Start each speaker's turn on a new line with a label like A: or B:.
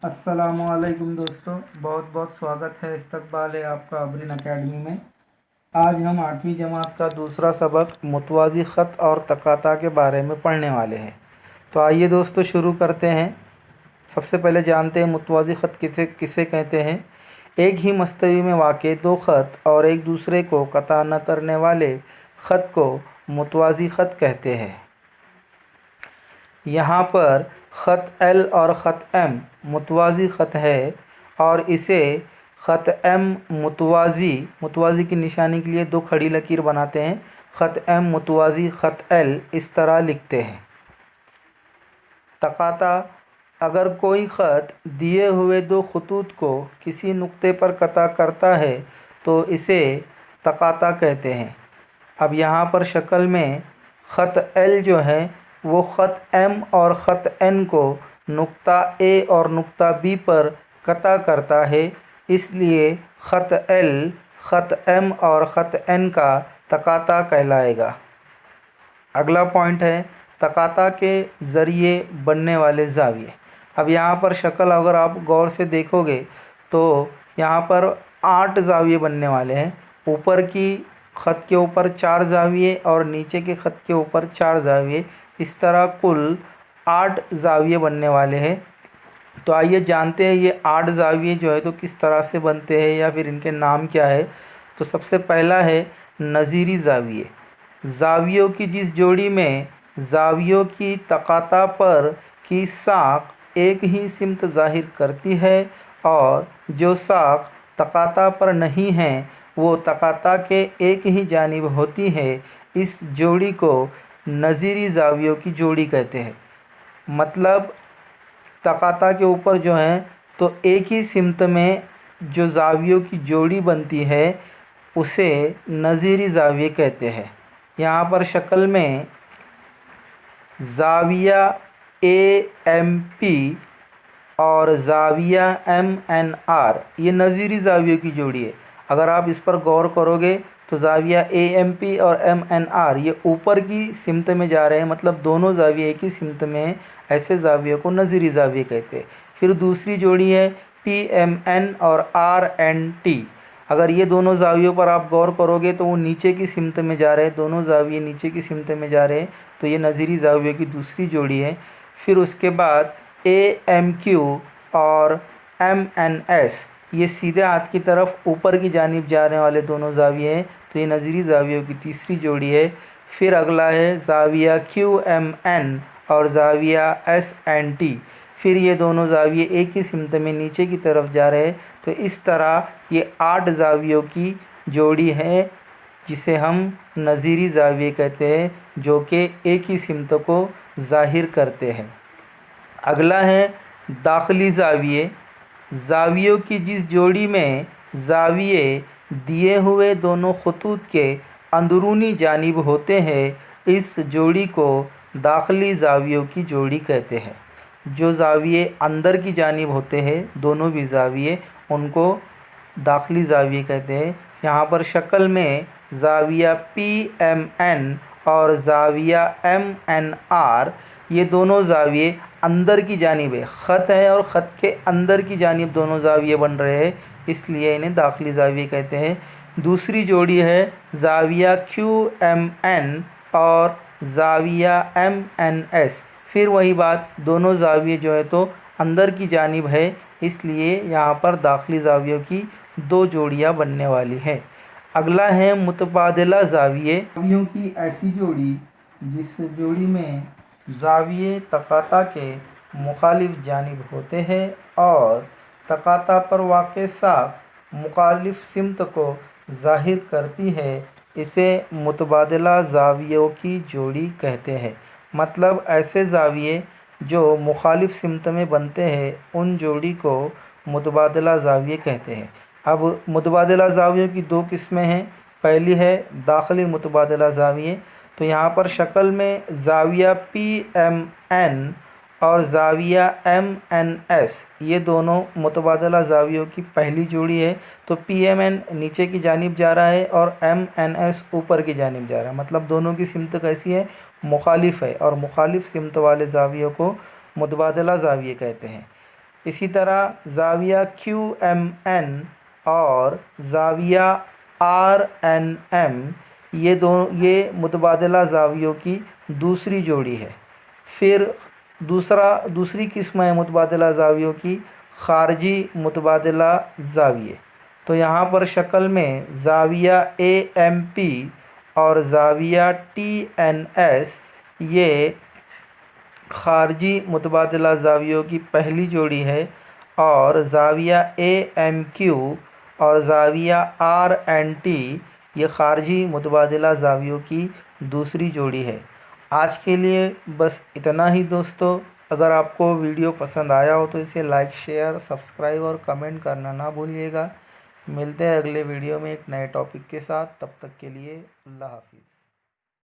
A: अस्सलामुअलैकुम दोस्तों, बहुत बहुत स्वागत है इस्तकबाल है आपका अबरीन अकेडमी में। आज हम 8वीं जमात का दूसरा सबक मुतवाज़ी ख़त और तकाता के बारे में पढ़ने वाले हैं। तो आइए दोस्तों शुरू करते हैं। सबसे पहले जानते हैं मुतवाज़ी ख़त किसे किसे कहते हैं। एक ही मस्तवी में वाक़े दो ख़त और एक दूसरे को कता न करने वाले ख़त को मुतवाज़ी ख़त कहते हैं। यहाँ पर ख़त एल और ख़त एम मुतवाज़ी ख़त है और इसे ख़त एम मुतवाज़ी की निशानी के लिए दो खड़ी लकीर बनाते हैं। ख़त एम मुतवाज़ी ख़त एल इस तरह लिखते हैं। तकाता, अगर कोई ख़त दिए हुए दो खतूत को किसी नुक्ते पर कता करता है तो इसे तकाता कहते हैं। अब यहाँ पर शक्ल में ख़त एल जो है वो ख़त एम और ख़त एन को नुक्ता ए और नुक्ता बी पर कता करता है, इसलिए ख़त एल ख़त एम और ख़त एन का तकाता कहलाएगा। अगला पॉइंट है तकाता के ज़रिए बनने वाले ज़ाविये। अब यहाँ पर शक्ल अगर आप गौर से देखोगे तो यहाँ पर 8 ज़ाविये बनने वाले हैं। ऊपर की ख़त के ऊपर 4 ज़ाविये और नीचे के ख़त के ऊपर 4 ज़ाविये, इस तरह कुल 8 ज़ाविये बनने वाले हैं। तो आइए जानते हैं ये 8 ज़ाविये जो है तो किस तरह से बनते हैं या फिर इनके नाम क्या है। तो सबसे पहला है नज़ीरी ज़ाविये। ज़ावियों की जिस जोड़ी में ज़ावियों की तकाता पर की साख एक ही सिमत ज़ाहिर करती है और जो साख तकाता पर नहीं है वो तकाता के एक ही जानिब होती है, इस जोड़ी को नज़ीरी ज़ावियों की जोड़ी कहते हैं। मतलब तकाता के ऊपर जो है तो एक ही सिमत में जो ज़ावियों की जोड़ी बनती है उसे नज़ीरी ज़ाविये कहते हैं। यहाँ पर शक्ल में ज़ाविया ए एम पी और ज़ाविया एम एन आर ये नज़ीरी ज़ावियों की जोड़ी है। अगर आप इस पर गौर करोगे तो ज़ाविया ए एम पी और एम एन आर ये ऊपर की सिमत में जा रहे हैं, मतलब दोनों ज़ाविये एक ही सिमत में हैं, ऐसे ज़ावियों को नज़ीरी ज़ाविये कहते हैं। फिर दूसरी जोड़ी है पी एम एन और आर एन टी। अगर ये दोनों ज़ावियों पर आप गौर करोगे तो वो नीचे की सिमत में जा रहे हैं, दोनों ज़ाविये नीचे की सिमत में जा रहे हैं, तो ये नज़ीरी ज़ावियों की दूसरी जोड़ी है। फिर उसके बाद ए एम क्यू और एम एन एस ये सीधे हाथ की तरफ ऊपर की जानिब जाने वाले दोनों ज़ाविये हैं, तो ये नज़ीरी ज़ावियों की तीसरी जोड़ी है। फिर अगला है ज़ाविया क्यू एम एन और ज़ाविया एस एन टी। फिर ये दोनों ज़ाविये एक ही सिमत में नीचे की तरफ जा रहे हैं, तो इस तरह ये 8 ज़ावियों की जोड़ी है जिसे हम नज़ीरी ज़ाविये कहते हैं, जो कि एक ही सिमत को ज़ाहिर करते हैं। अगला है दाखिली ज़ाविये। ज़ावियों की जिस जोड़ी में ज़ाविये दिए हुए दोनों खतूत के अंदरूनी जानिब होते हैं, इस जोड़ी को दाखिली ज़ावियों की जोड़ी कहते हैं। जो ज़ाविये अंदर की जानिब होते हैं दोनों भी ज़ाविये, उनको दाखिली ज़ाविये कहते हैं। यहाँ पर शक्ल में ज़ाविया पी एम एन और ज़ाविया एम एन आर ये दोनों ज़ाविये अंदर की जानिब है, ख़त है और ख़त के अंदर की जानिब दोनों ज़ाविये बन रहे हैं, इसलिए इन्हें दाखिली ज़ाविये कहते हैं। दूसरी जोड़ी है ज़ाविया क्यू एम एन और ज़ाविया एम एन एस। फिर वही बात, दोनों ज़ाविये जो है तो अंदर की जानिब है, इसलिए यहाँ पर दाखिली ज़ावियों की 2 जोड़ियाँ बनने वाली हैं। अगला है मुतबादिला ज़ाविये। ज़ावियों की ऐसी जोड़ी जिस जोड़ी में ज़ाविये तकाता के मुखालिफ जानिब होते हैं और तकाता पर वाक़े साख मुखालिफ सिमत को ज़ाहिर करती है, इसे मुतबादिला ज़ावियों की जोड़ी कहते हैं। मतलब ऐसे ज़ाविये जो मुखालिफ सिमत में बनते हैं उन जोड़ी को मुतबादिला ज़ाविये कहते हैं। अब मुतबादिला ज़ावियों की 2 किस्में हैं। पहली है दाखिली मुतबादिला ज़ाविये। तो यहाँ पर शक्ल में ज़ाविया पी एम एन और ज़ाविया एम एन एस ये दोनों मुतबादिला ज़ावियों की पहली जोड़ी है। तो पी एम एन नीचे की जानिब जा रहा है और एम एन एस ऊपर की जानिब जा रहा है, मतलब दोनों की सिमत कैसी है, मुखालिफ है, और मुखालिफ सिमत वाले ज़ावियों को मुतबादिला ज़ाविये कहते हैं। اسی طرح زاویہ کیو ایم این اور زاویہ آر این ایم، یہ متبادلہ زاویوں کی دوسری جوڑی ہے۔ پھر دوسری قسم ہے متبادلہ زاویوں کی خارجی متبادلہ زاویے۔ تو یہاں پر شکل میں زاویہ اے ایم پی اور زاویہ ٹی این ایس یہ خارجی متبادلہ زاویوں کی پہلی جوڑی ہے، اور زاویہ اے ایم کیو اور زاویہ آر این ٹی یہ خارجی متبادلہ زاویوں کی دوسری جوڑی ہے۔ آج کے لیے بس اتنا ہی دوستو۔ اگر آپ کو ویڈیو پسند آیا ہو تو اسے لائک، شیئر، سبسکرائب اور کمنٹ کرنا نہ بھولیے گا۔ ملتے ہیں اگلے ویڈیو میں ایک نئے ٹاپک کے ساتھ، تب تک کے لیے اللہ حافظ۔